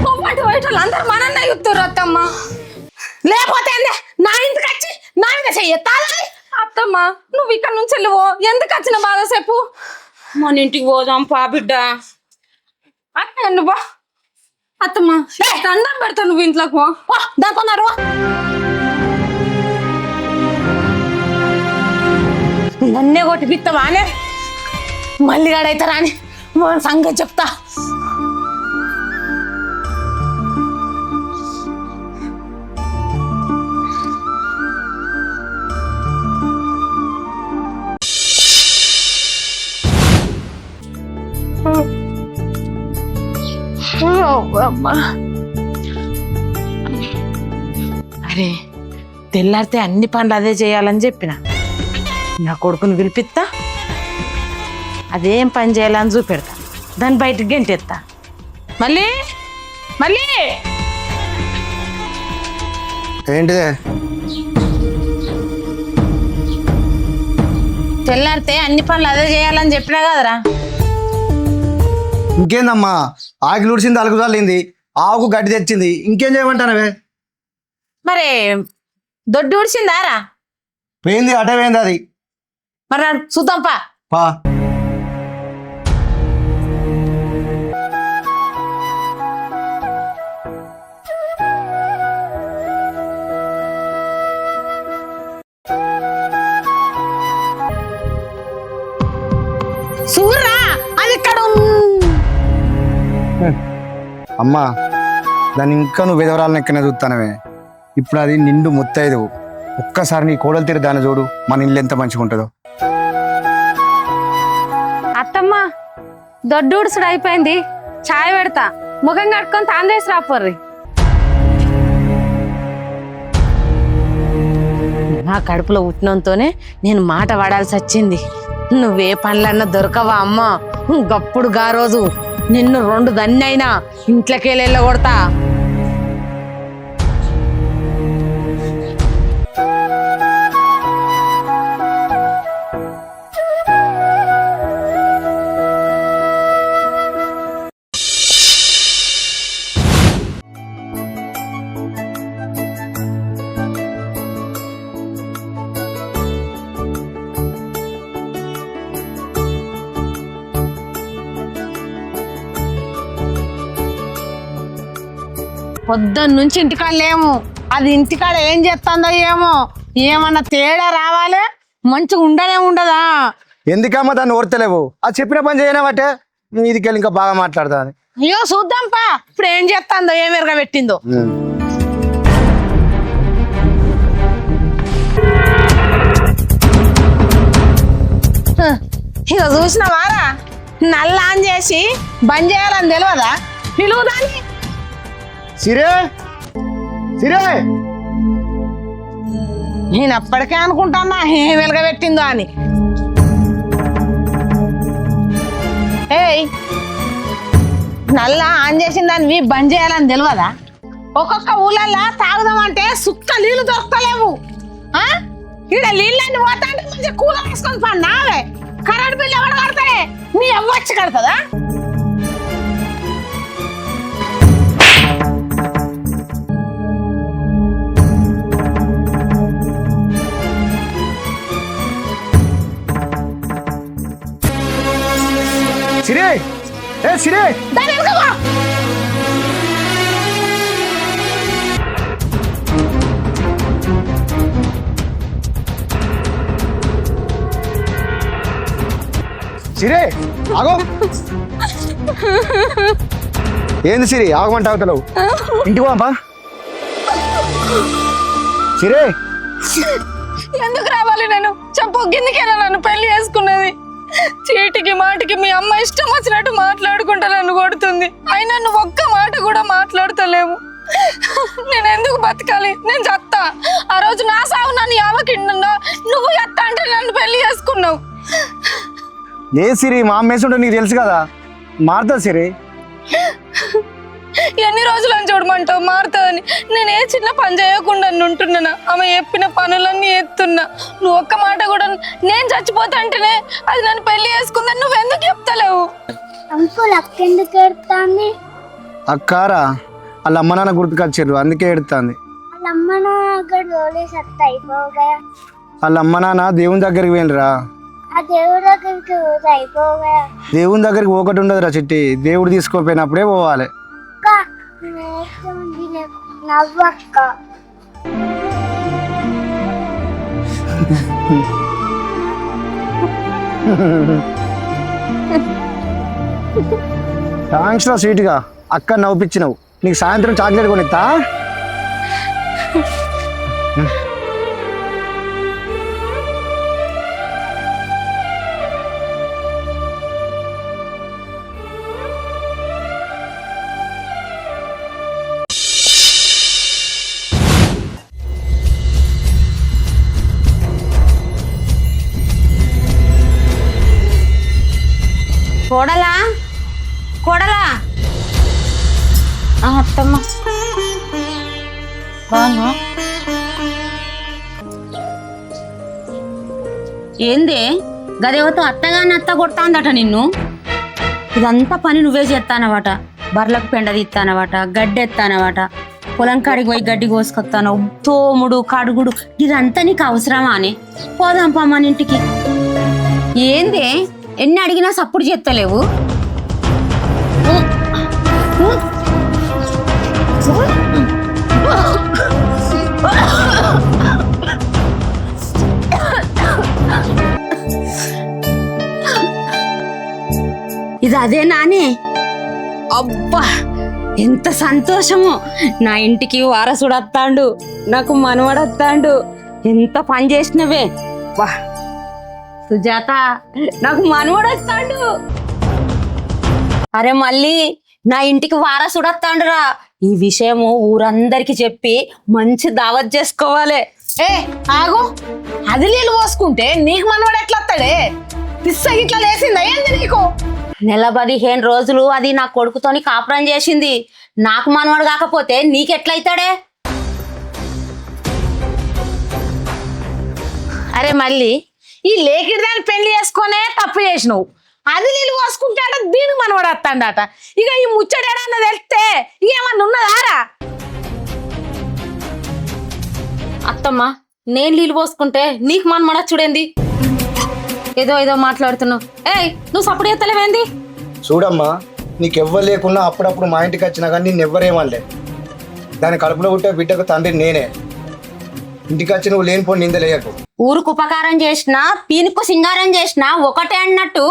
కొవ్వంటి బయటలు అందరు మనన్న చెప్తారు అత్తమ్మ. లేకపోతే నా ఇంటికి వచ్చి నా మీద చెయ్యత్తాలి. అత్తమ్మ నువ్వు ఇక్కడ నుంచి వెళ్ళిపో. ఎందుకు వచ్చిన బాధసేపు? మన ఇంటికి పోదాం పా బిడ్డ. అట్లా బా అత్తమ్మ దండం పెడతా. నువ్వు ఇంట్లోకి పో. దాకున్నారు నన్నే కొట్టి పిత్తవానే మళ్ళీ గాడైతారా అని సంగతి చెప్తా. అరే తెల్లారితే అన్ని పనులు అదే చేయాలని చెప్పిన. నా కొడుకుని పిలిపిస్తా, అదేం పని చేయాలని చూపెడతా, దాన్ని బయటకు గెంటెత్తా. మళ్ళీ మళ్ళీ ఏంటిదే? తెల్లారితే అన్ని పనులు అదే చేయాలని చెప్పినా కదరా. ఇంకేందమ్మా, ఆకిలు ఉడిచింది అలుగు చల్లింది, ఆవుకు గడ్డి తెచ్చింది, ఇంకేం చేయమంటానవే? మరి దొడ్డు ఉడిచిందారా? పోయింది అటే పోయింది అది. మరి చూద్దాంపా. పా చూర్రా అది ఇక్కడ అమ్మా, దాన్ని ఇంకా నువ్వు విధవరాలను ఎక్కనే చూస్తానవే. ఇప్పుడు అది నిండు ముత్తైదు. ఒక్కసారి నీ కోడలు తీరు దాన్ని చూడు, మన ఇల్లు ఎంత మంచిగా ఉంటుందో. అత్తమ్మ దొడ్డు ఉడుసుడు అయిపోయింది, చాయ్ పెడతా, ముఖం కట్టుకొని తాందేసి రాపోర్రి. నా కడుపులో పుట్టినంతోనే నేను మాట పడాల్సి వచ్చింది. నువ్వే పనులన్నా దొరకవా అమ్మ? గప్పుడు గా రోజు నిన్ను 2 దన్నైనా ఇంట్లోకి వెళ్ళగొడతా. పొద్దున్న నుంచి ఇంటికాడ లేము. అది ఇంటికాడ ఏం చేస్తుందో ఏమో, ఏమన్నా తేడా రావాలి, మంచిగా ఉండనే ఉండదా? ఎందుకమ్మా దాన్ని ఓర్తలేవు? అది చెప్పిన పని చేయనా బట్టే మీదికెళ్ళి ఇంకా బాగా మాట్లాడతా అని. అయ్యో చూద్దాంపా ఇప్పుడు ఏం చేస్తుందో, ఏం ఎరగ పెట్టిందో. ఇక చూసినవారా, నల్ల ఆన్ చేసి బంద్ చేయాలని తెలియదా? పిలువుదాన్ని. సిరే సిరే, నేను అప్పటికే అనుకుంటానా ఏం వెలగబెట్టిందో అని. ఏయ్, నల్ల ఆన్ చేసిన దాన్ని బంద్ చేయాలని తెలియదా? ఒక్కొక్క ఊళ్ళల్లో తాగుదామంటే సుక్క నీళ్లు దొరకలేవు. ఈడ నీళ్ళని పోతా అంటే మంచిగా కూలర్ వేసుకొని పన్నావే. కరెంట్ బిల్లు ఎవరు కడతారే? నీ అవ్వచ్చు కడతదా? ఏ సిరే దాని వెనక పో. సిరే ఆగో. ఏంది సిరి ఆగమంటే అవుతలేవు? ఇంటికి పోపా. సిరే ఎందుకు రావాలి నేను చెప్పు, గిన్నెకేనా నన్ను పెళ్లి చేసుకున్నది? చీటికి మాటికి మీ అమ్మ ఇష్టం వచ్చినట్టు మాట్లాడుకుంటా నన్ను కొడుతుంది. అయినా నువ్వు ఒక్క మాట కూడా మాట్లాడతలేవు. నేను ఎందుకు బతకాలి? నేను చత్తా. ఆ రోజు నా సాగు నన్ను యావకిండున్నా, నువ్వు ఎత్తా అంటే నన్ను పెళ్లి చేసుకున్నావు. ఏ సిరి మా అమ్మేసుంటే నీకు తెలుసు కదా, మారుతా సిరి. ఎన్ని రోజులు అని చూడమంటావు మారుతుందని? నేను ఏ చిన్న పని చేయకుండా ఉంటున్నానా? ఆమె చెప్పిన పనులన్నీ ఎత్తున్నా. నువ్వు ఒక్క మాట కూడా నేను చచ్చిపోతా అంటేనే అది నన్ను పెళ్లి చేసుకుందని నువ్వు ఎందుకు చెప్తలేవు? అంకుల్ అక్క ఎందుకు ఎడుతాంది? అక్కారా వాళ్ళ అమ్మ నాన్న గుర్తుకొచ్చారు, అందుకే ఎడుతుంది. వాళ్ళ అమ్మ నాన్న రోలేసి అత్త అయిపోగా, వాళ్ళ అమ్మ నాన్న దేవుని దగ్గరికి వెళ్ళరా. ఆ దేవుడి దగ్గరికి రోజు అయిపోగా. దేవుని దగ్గరికి ఒకటి ఉండదురా చిట్టి, దేవుడు తీసుకోపోయినప్పుడే పోవాలి. అక్క నేర్చుంది నవ్వక్క. థ్యాంక్స్ రా స్వీట్గా, అక్క నవ్వుపించినావు. నీకు సాయంత్రం చాక్లెట్ కొనిస్తా. కోడలా కోడలా, అత్తమ్మ బాగున్నా? ఏందే గదేవతో అత్తగాని అత్త కొడతాందట నిన్ను? ఇదంతా పని నువ్వే చేస్తానవట. బర్లకు పెండ తీస్తానవట, గడ్డి ఎత్తానవట, పొలం కాడికి పోయి గడ్డి కోసుకొస్తాను, తోముడు కడుగుడు, ఇదంతా నీకు అవసరమా అని? పోదాం మన ఇంటికి. ఏందే ఎన్ని అడిగినా సప్పుడు చేస్తలేవు? ఇది అదే నానే? అబ్బా ఎంత సంతోషము! నా ఇంటికి వారసుడు వస్తాండు, నాకు మనవడు వస్తాండు. ఎంత పని చేసినవే. వా సుజాత, నాకు మనవడు వస్తాండు. అరే మళ్ళీ నా ఇంటికి వారసుడు వస్తాండురా. ఈ విషయము ఊరందరికి చెప్పి మంచి దావత్ చేసుకోవాలి. ఏ ఆగు, అది నీళ్ళు పోసుకుంటే నీకు మనవాడు ఎట్లా వస్తాడే? పిస్స ఇట్లా లేసిందా ఏంది నీకు? నెల 15 రోజులు అది నా కొడుకుతోని కాపురం చేసింది. నాకు మనవాడు కాకపోతే నీకెట్లయితాడే? అరే మళ్ళీ ఈ లేకిడి దాన్ని పెళ్లి చేసుకునే తప్పు చేసినావు. అది నీళ్ళు పోసుకుంటాడ, దీనికి మనవాడు వస్తాడట. ఇక ఈ ముచ్చటేడన్నా తెలిస్తే ఇకేమన్నా ఉన్నదారా? అత్తమ్మ, నేను నీళ్ళు పోసుకుంటే నీకు మనమడ చూడేంది? ఏదో ఏదో మాట్లాడుతున్నావు. ఏయ్, నువ్వు సప్పుడు ఎత్తలేవేంది? చూడమ్మా, నీకెవ్వరు లేకున్నా అప్పుడప్పుడు మా ఇంటికి వచ్చినా కానీ నిన్ను ఎవ్వరేమనలే. దాని కడుపులో పుట్టే బిడ్డకు తండ్రి నేనే. ఇంటికి వచ్చి నువ్వు లేనిపోని నిందలేయకు. ఊరుకు ఉపకారం చేసినా పీనుకు సింగారం చేసినా ఒకటే అన్నట్టు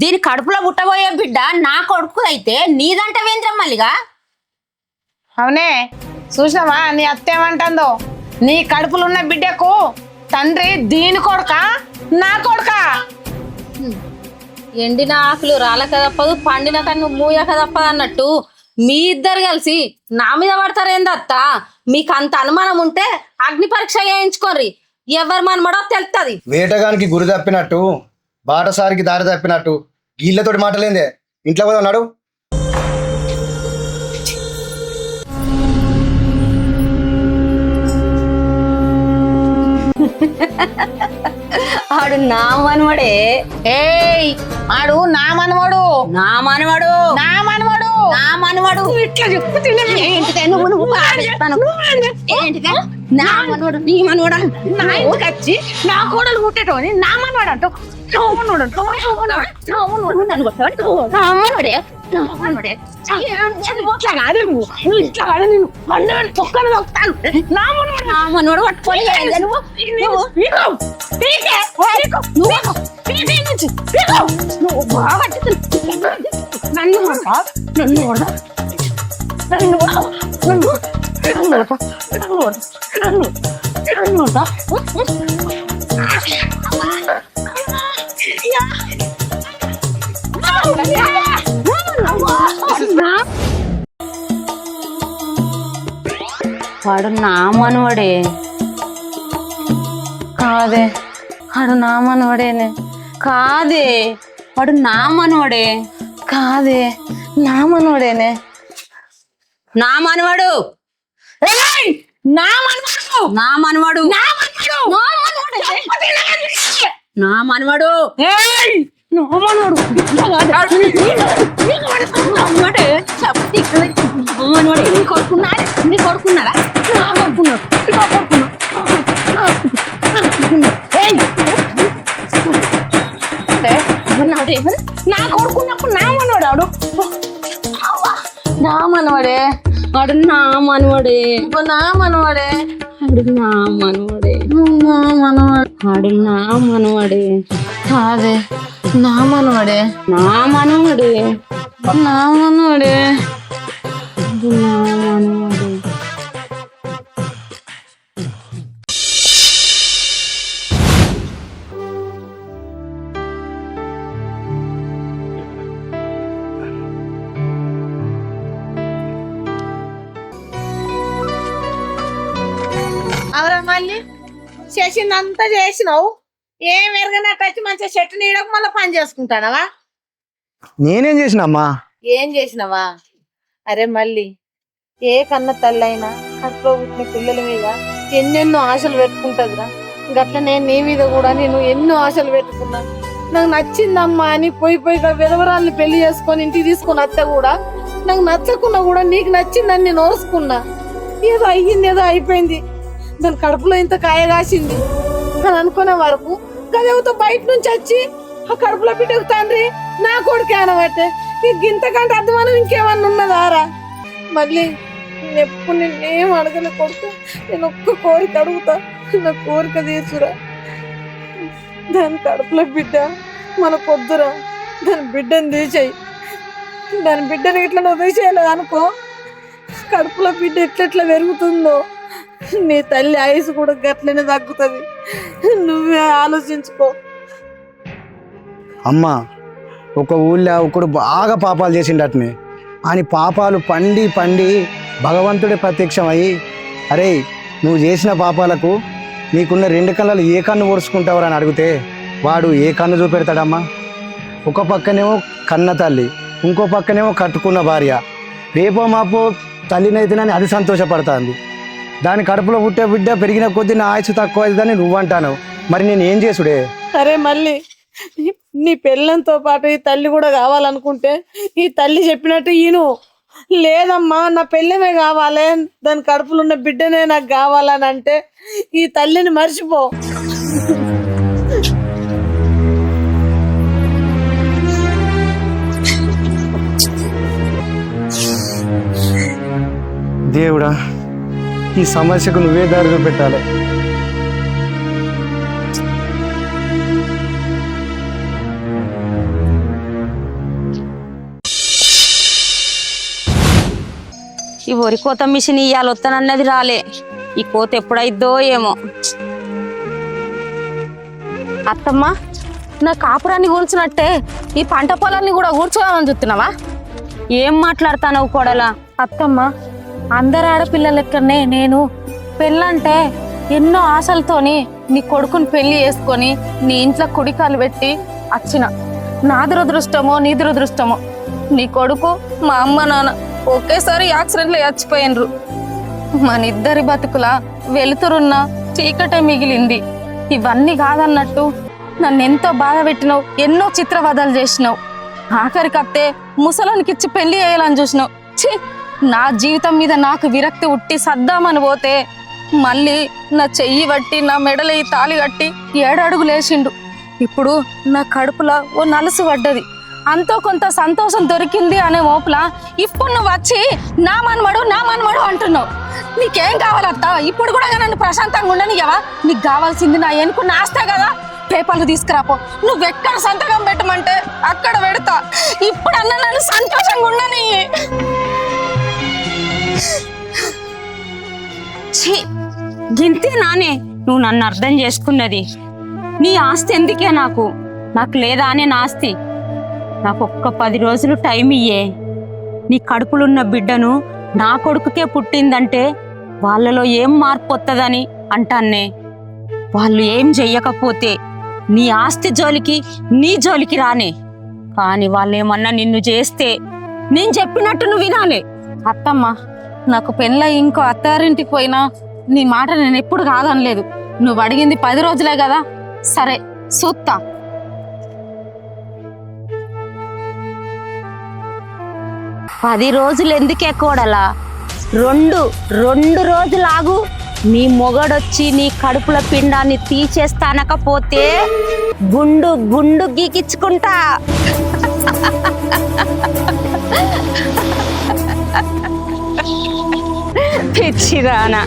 దీని కడుపులో పుట్టబోయే బిడ్డ నా కొడుకు అయితే నీదంట వేంద్రం మల్లిగా. అవునే చూసినావా నీ అత్త ఏమంటుందో? నీ కడుపులో ఉన్న బిడ్డకు తండ్రి దీని కొడుక నా కొడుక? ఎండిన ఆకులు రాలక తప్పదు, పండిన కన్ను మూయక తప్పదు అన్నట్టు మీ ఇద్దరు కలిసి నా మీద పడతారేందత్త? మీకు అంత అనుమానం ఉంటే అగ్ని పరీక్ష చేయించుకోర్రి, ఎవరు మనమడో తెలుస్తుంది. వేటగానికి గురి తప్పినట్టు, బాటసారికి దారి తప్పినట్టు గీళ్ళతోటి మాటలేందే. ఇంట్లో పోదా ఉన్నాడు. ఆడు నా మనవడే. ఏయ్ ఆడు నా మనవడు, నా మనవడు, నా మనవడు, నా మనవడు. ఇట్లా చెప్పు. ఏంటిదే నువ్వు పాడిస్తాను? ఏంటిదే నా మనవడు, నీ మనవడా? నా ఇంటికి వచ్చి నా కోడలు పుట్టేటోని నా మనవాడు అంటావు. నా మనవడు నన్ను కొడతాడు. నా మనవడే, నా మనవడే. ఇట్లా కాదు నువ్వు ఇట్లా కాదు, నేను మనవడు తొక్కను తొక్కుతాను. నా మనవడు పట్టుకొని నువ్వు నువ్వు బాగా నన్ను కొడతా, నన్ను కొడతా, నన్ను కొడతా, నన్ను కొడతా, నన్ను కొడతా, నన్ను కొడతా. వాడు నా మనవడే కాదే వాడు నా మనవడేనే. కాదే, వాడు నా మనవడే. కాదే నా మనవడేనే. నా మనవడు, ఏయ్! నా మనవడు నా మనవడు, నా మనవడు నా మనవడు. ఏయ్! నా మనవడు నీ కొడుకున్నాడు, నీ కొడుకున్నారా? నా కొడుకున్నాడు, నా కొడుకున్నాడు. నా కొడుకున్నప్పుడు నా మనవడాడు. నా మనవడే, వాడు నా మనవడే, నా మనవడే, వాడు నా మనవడే, నా మనవడు. వాడు నా మనవడే, కాదే నా మనవడే, నా మనవడే, నా మనవడే. వాడు నా మనవడే. అవరా మళ్ళీ చేసిందంతా చేసినావు, ఏం ఎరగనట్టు వచ్చి మంచిగా చెట్టు నీడకు మళ్ళీ పని చేసుకుంటానవా? నేనేం చేసిన అమ్మా? ఏం చేసినవా? అరే మళ్ళీ ఏ కన్న తల్లైనా కడుపులో పుట్టిన పిల్లల మీద ఎన్నెన్నో ఆశలు పెట్టుకుంటదిరా. గట్లనే నీ మీద కూడా నేను ఎన్నో ఆశలు పెట్టుకున్నా. నాకు నచ్చిందమ్మా అని పోయి విధవరాల్ని పెళ్లి చేసుకొని ఇంటికి తీసుకొని అత్త కూడా నాకు నచ్చకున్నా కూడా నీకు నచ్చిందని నేను ఓర్చుకున్నా. ఏదో అయ్యింది, ఏదో అయిపోయింది. దాని కడుపులో ఇంత కాయ కాసింది అని అనుకునే వరకు గదేవతో బయట నుంచి వచ్చి ఆ కడుపులో బిడ్డకు తండ్రి నా కొడుకే అనబట్టే ఇంతకంటే అర్థమానం ఇంకేమన్నా ఉన్నదారా? మళ్ళీ నేను ఎప్పుడు నిన్నేం అడగలే కొడుకు, నేను ఒక్క కోరిక అడుగుతా, నా కోరిక తీర్చురా. దాని కడుపులో బిడ్డ మనకొద్దురా, దాని బిడ్డను తీసేయి. దాని బిడ్డను ఇట్లా నువ్వు తీసేయలేదు అనుకో, కడుపులో బిడ్డ ఎట్లెట్లా పెరుగుతుందో నీ తల్లి ఆయుసు కూడా గట్లనే తగ్గుతుంది. నువ్వే ఆలోచించుకో. అమ్మ, ఒక ఊళ్ళో ఒకడు బాగా పాపాలు చేసిండటనే. అని పాపాలు పండి పండి భగవంతుడే ప్రత్యక్షమయ్యి, అరే నువ్వు చేసిన పాపాలకు నీకున్న 2 కళ్ళలు ఏ కన్ను ఓర్చుకుంటావరా అని అడిగితే వాడు ఏ కన్ను చూపెడతాడమ్మా? ఒక పక్కనేమో కన్న తల్లి, ఇంకో పక్కనేమో కట్టుకున్న భార్య. రేపో మాపో తల్లినైతేనని అది సంతోషపడుతుంది. దాని కడుపులో పుట్టే బిడ్డ పెరిగిన కొద్దీ నా ఆయుసు తక్కువ అవుతుందని నువ్వు అంటాను. మరి నేను ఏం చేసుడే? సరే మళ్ళీ నీ పెళ్ళంతో పాటు ఈ తల్లి కూడా కావాలనుకుంటే ఈ తల్లి చెప్పినట్టు ఈను. లేదమ్మా నా పెళ్ళమే కావాలి, దాని కడుపులో ఉన్న బిడ్డనే నాకు కావాలని అంటే ఈ తల్లిని మర్చిపో. దేవుడా, ఈ సమస్యకు నువ్వే దారి చూపెట్టాలి. ఈ వరి కోత మిషన్ ఇవాళ వస్తానన్నది రాలే. ఈ కోత ఎప్పుడైద్దో ఏమో. అత్తమ్మ, నా కాపురాన్ని కూర్చున్నట్టే ఈ పంట పొలాన్ని కూడా కూర్చోవాలని చూస్తున్నావా? ఏం మాట్లాడతానవు కోడలా? అత్తమ్మ, అందరు ఆడపిల్లల లెక్కనే నేను పెళ్ళంటే ఎన్నో ఆశలతోని నీ కొడుకుని పెళ్లి చేసుకొని నీ ఇంట్లో కుడికాలు పెట్టి వచ్చిన. నా దురదృష్టమో నీ దురదృష్టమో, నీ కొడుకు మా అమ్మ నాన్న ఒకేసారి యాక్సిడెంట్లో చచ్చిపోయినరు. మన ఇద్దరి బతుకుల వెలుతురున్న చీకటే మిగిలింది. ఇవన్నీ కాదన్నట్టు నన్ను ఎంతో బాధ పెట్టినావు, ఎన్నో చిత్రవధాలు చేసినావు. ఆఖరికత్తే ముసలానికిచ్చి పెళ్లి చేయాలని చూసినావు. ఛీ, నా జీవితం మీద నాకు విరక్తి ఉట్టి సద్దామని పోతే మళ్ళీ నా చెయ్యి పట్టి నా మెడలో ఈ తాళి కట్టి 7 అడుగులేసిండు. ఇప్పుడు నా కడుపులో ఓ నలుసు పడ్డది, అంతో కొంత సంతోషం దొరికింది అనే మోపులా ఇప్పుడు నువ్వు వచ్చి నా మనమడు అంటున్నావు. నీకేం కావాలత్తా? ఇప్పుడు కూడా నన్ను ప్రశాంతంగా ఉండనియవా? నీకు కావాల్సింది నా ఎనుకున్న ఆస్తే కదా. పేపర్లు తీసుకురాపో, నువ్వెక్కడ సంతకం పెట్టమంటే అక్కడ పెడతా. ఇప్పుడన్న నన్ను సంతోషంగా ఉండని. ఛీ, గింతే నానే నువ్వు నన్ను అర్థం చేసుకున్నది. నీ ఆస్తి ఎందుకే నాకు లేదా అనే నా ఆస్తి. నాకు ఒక్క 10 రోజులు టైం ఇయ్యే. నీ కడుపులున్న బిడ్డను నా కొడుకుకే పుట్టిందంటే వాళ్ళలో ఏం మార్పు వస్తుందని అంటాన్నే. వాళ్ళు ఏం చెయ్యకపోతే నీ ఆస్తి జోలికి నీ జోలికి రానే. కానీ వాళ్ళు ఏమన్నా నిన్ను చేస్తే నేను చెప్పినట్టు నువ్వు వినాలి. అత్తమ్మ, నాకు పెళ్ళై ఇంకో అత్తారింటికి పోయినా నీ మాట నేను ఎప్పుడు కాదనలేదు. నువ్వు అడిగింది 10 రోజులే కదా, సరే చూస్తా. పది రోజులు ఎందుకే కోడలా? రెండు రోజులు ఆగు. నీ మొగడొచ్చి నీ కడుపుల పిండాన్ని తీసేస్తానకపోతే గుండు గీకించుకుంటా. పిచ్చిదానా.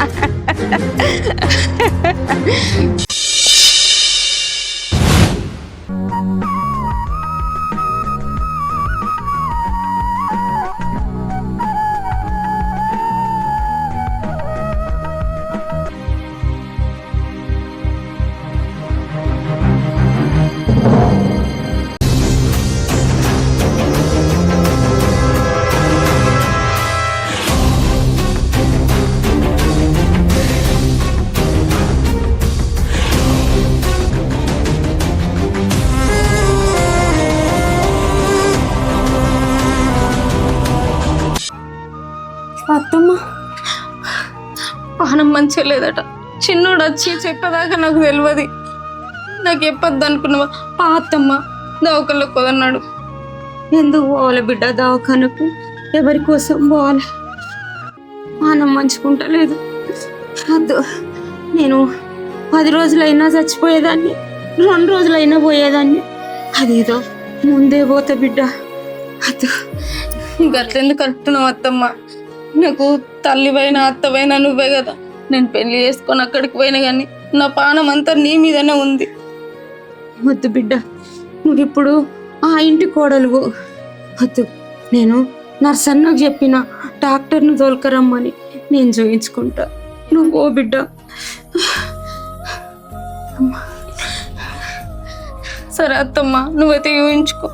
అత్తమ్మ, పానం మంచిగా లేదట. చిన్నోడు వచ్చి చెప్పేదాకా నాకు తెలియదు. నాకు చెప్పొద్దు అనుకున్నావా? అత్తమ్మ దవాఖానలో కుదన్నాడు. ఎందుకు పోవాలి బిడ్డ దవాఖానకు? ఎవరి కోసం పోవాలి? పానం మంచుకుంటలేదు. వద్దు, నేను 10 రోజులైనా చచ్చిపోయేదాన్ని, 2 రోజులైనా పోయేదాన్ని. అదేదో ముందే పోతా బిడ్డ. వద్దు. గట్లెందుకు అంటున్నావు అత్తమ్మ? నాకు తల్లివైనా అత్తవైనా నువ్వే కదా. నేను పెళ్లి చేసుకొని అక్కడికి పోయినా కానీ నా పానం అంతా నీ మీదనే ఉంది. వద్దు బిడ్డ, నువ్విప్పుడు ఆ ఇంటి కోడలువు. వద్దు, నేను నర్సన్నకు చెప్పిన డాక్టర్ను తోలుకరమ్మని. నేను చూయించుకుంటా, నువ్వు ఓ బిడ్డ. సరే అత్తమ్మ, నువ్వైతే ఊహించుకో.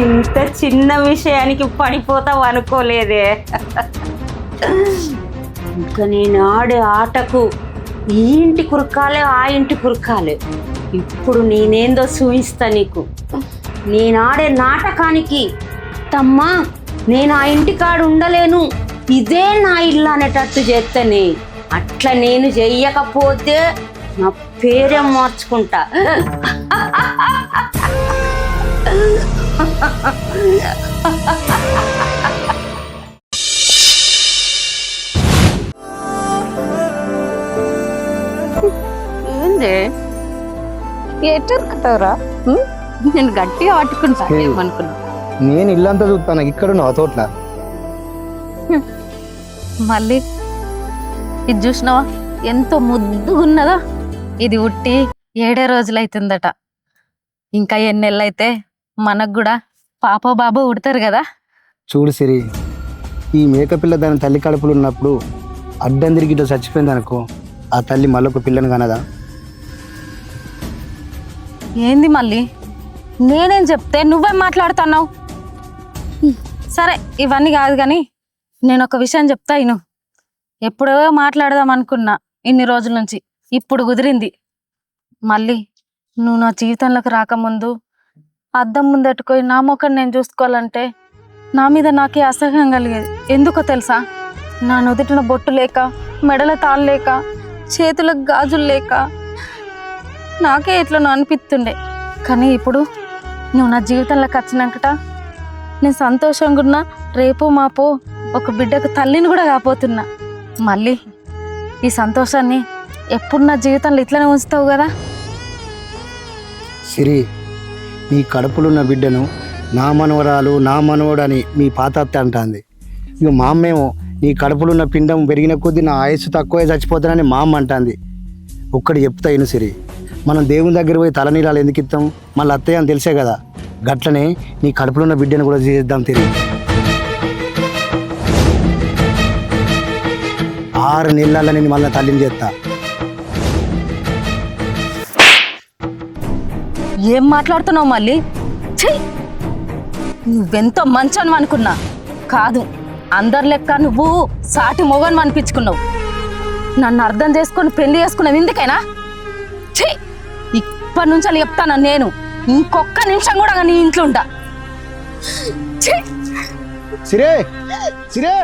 ఇంత చిన్న విషయానికి పడిపోతావు అనుకోలేదే. ఇంకా నేను ఆడే ఆటకు ఈ ఇంటి కురకాలే, ఆ ఇంటి కురకాలే. ఇప్పుడు నేనేందో చూపిస్తా నీకు. నేను ఆడే నాటకానికి తమ్మా నేను ఆ ఇంటి కాడు ఉండలేను, ఇదే నా ఇల్లు అనేటట్టు చేస్తానే. అట్లా నేను చెయ్యకపోతే నా పేరే మార్చుకుంటా. ఏంది ఎటు ఉరుకుతావురా? నేను గట్టిగా పట్టుకుంటా ఏమనుకున్నా. నేను ఇల్లంతా చూస్తాను, ఇక్కడ ఉన్నావు తోట్ల. మళ్ళీ ఇది చూసినావా ఎంతో ముద్దుగా ఉన్నదా? ఇది ఉట్టి 7 రోజులైతుందట. ఇంకా ఎన్నెళ్ళైతే మనకు కూడా పాప బాబు ఉడతారు కదా. చూడు సిరి, ఈ మేకపిల్ల దాని తల్లి కడుపులు ఉన్నప్పుడు అడ్డం తిరిగి ఇట్లా చచ్చిపోయింది అనుకో, ఆ తల్లి మళ్ళొక పిల్లని కనదా? ఏంది మళ్ళీ? నేనేం చెప్తే నువ్వేం మాట్లాడుతున్నావు? సరే ఇవన్నీ కాదు కానీ నేను ఒక విషయం చెప్తా ఇను. ఎప్పుడో మాట్లాడదాం అనుకున్నా ఇన్ని రోజుల నుంచి, ఇప్పుడు కుదిరింది. మళ్ళీ నువ్వు నా జీవితంలోకి రాకముందు అద్దం ముందెట్టుకొని నా ముఖం నేను చూసుకోవాలంటే నా మీద నాకే అసహ్యం కలిగేది. ఎందుకో తెలుసా? నా నుదుటిన బొట్టు లేక, మెడల తాళ్ళు లేక, చేతులకు గాజులు లేక నాకే ఇట్లా అనిపిస్తుండే. కానీ ఇప్పుడు నువ్వు నా జీవితంలోకి వచ్చినాకట నేను సంతోషంగా ఉన్నా. రేపు మాపు ఒక బిడ్డకు తల్లిని కూడా కాపోతున్నా. మళ్ళీ ఈ సంతోషాన్ని ఎప్పుడు నా జీవితంలో ఇట్లనే ఉంచుతావు కదా. సిరి, నీ కడుపులున్న బిడ్డను నా మనవరాలు నా మనవడు అని మీ పాతత్త అంటుంది. ఇక మా అమ్మేమో నీ కడుపులున్న పిండం పెరిగిన కొద్దీ నా ఆయుస్సు తక్కువే చచ్చిపోతానని మా అమ్మ అంటుంది. ఒక్కటి చెప్తా ఇను సిరి, మనం దేవుని దగ్గర పోయి తలనీలాలు ఎందుకు ఇస్తాం? మళ్ళీ అత్తయ్య అని తెలిసే కదా. గట్లనే నీ కడుపులున్న బిడ్డను కూడా చేద్దాం తిరిగి. 6 నెలల నేను మళ్ళీ తల్లిని చేస్తా. ఏం మాట్లాడుతున్నావు మళ్ళీ? ఛీ! నువ్వెంతో మంచోను అనుకున్నా, కాదు అందరి లెక్క నువ్వు సాటి మొగను అనిపించుకున్నావు. నన్ను అర్థం చేసుకొని పెళ్లి చేసుకున్నావు ఎందుకైనా? ఛీ! ఇప్పటి నుంచి అలా చెప్తాను, నేను ఇంకొక్క నిమిషం కూడా నీ ఇంట్లో ఉంటా. ఛీ! సిరే సిరే